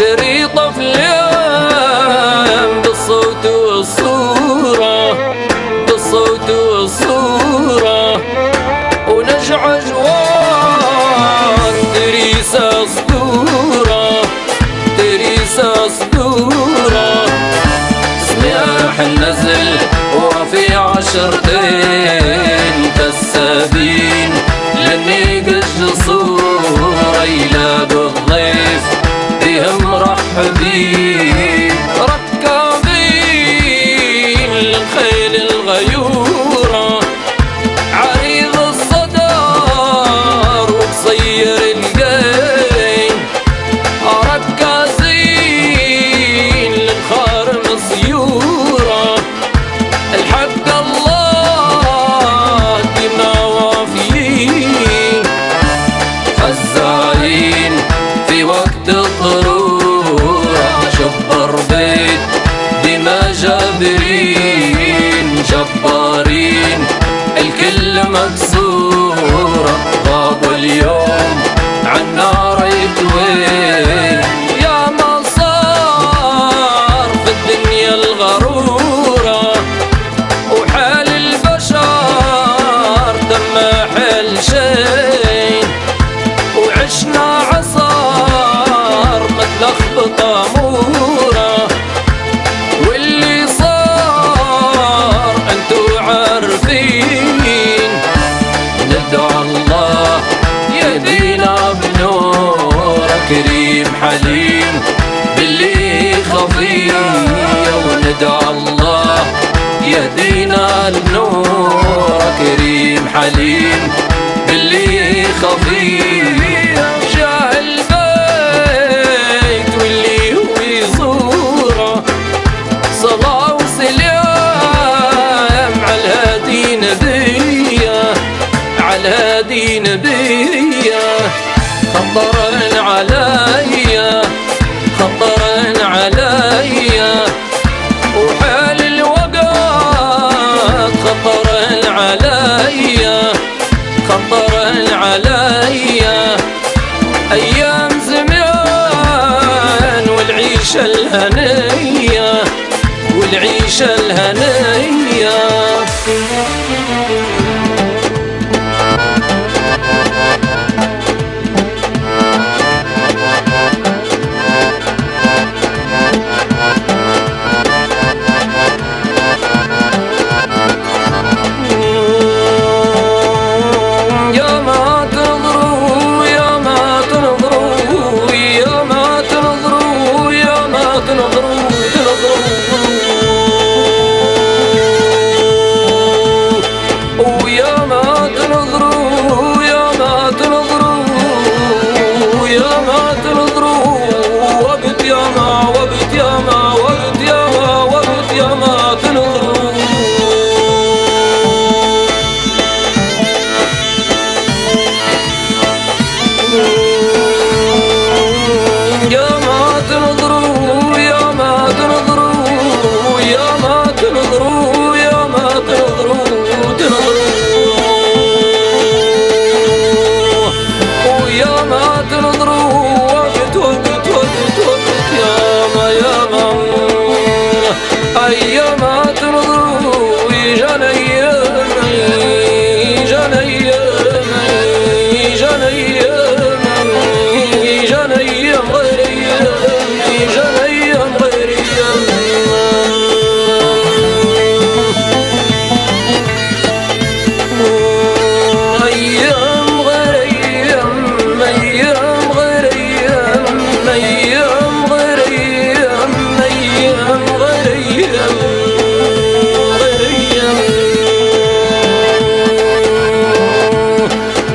شريط أفلام بالصوت والصورة، بالصوت والصورة، ونجع أجوار تريس أسطورة، تريس أسطورة. سماح النزل وفي عشرتين كسابين لنيق الجسور يلاقوا الضيف بهم مرحبين، ركابين للخيل الغيورة عريض الصدر وقصير القين، ركازين للخارم صيورة الحق الله دما وافيين، فزاعين في وقت الضرورة شبر بيت دما جابرين، جبارين الكل مكسورة غابوا اليوم عالنار يتوين. يا ما صار في الدنيا الغرورة وحال البشر دما حل شين، وعشنا عصار متلخبط اموره، واللي صار انتو عارفين. ندعو الله يهدينا بنوره كريم حليم باللي خفيه، وندعو الله يهدينا النور كريم حليم باللي خفيه. جاه البيت واللي هو يزوره صلاة وسلام على الهادي نبيه، على الهادي نبيه. خطرن عليا، خطرن عليا وحال الوقت خطرن عليا، خطرن عليا. أيام زمان والعيشة الهنية، والعيشة الهنية.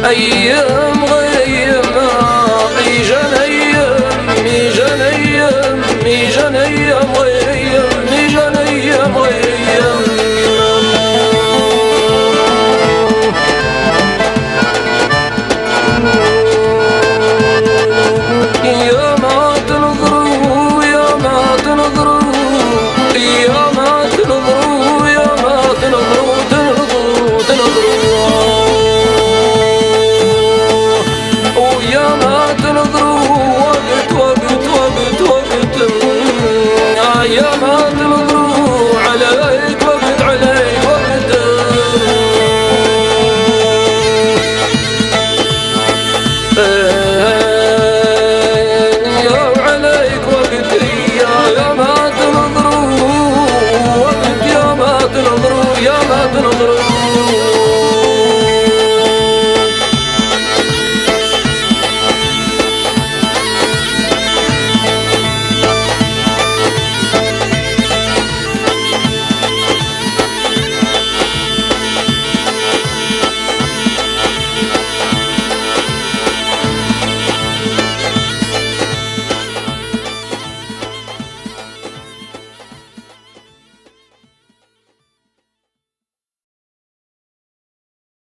أيام غير أيام، إيجان أيام، إيجان أيام غير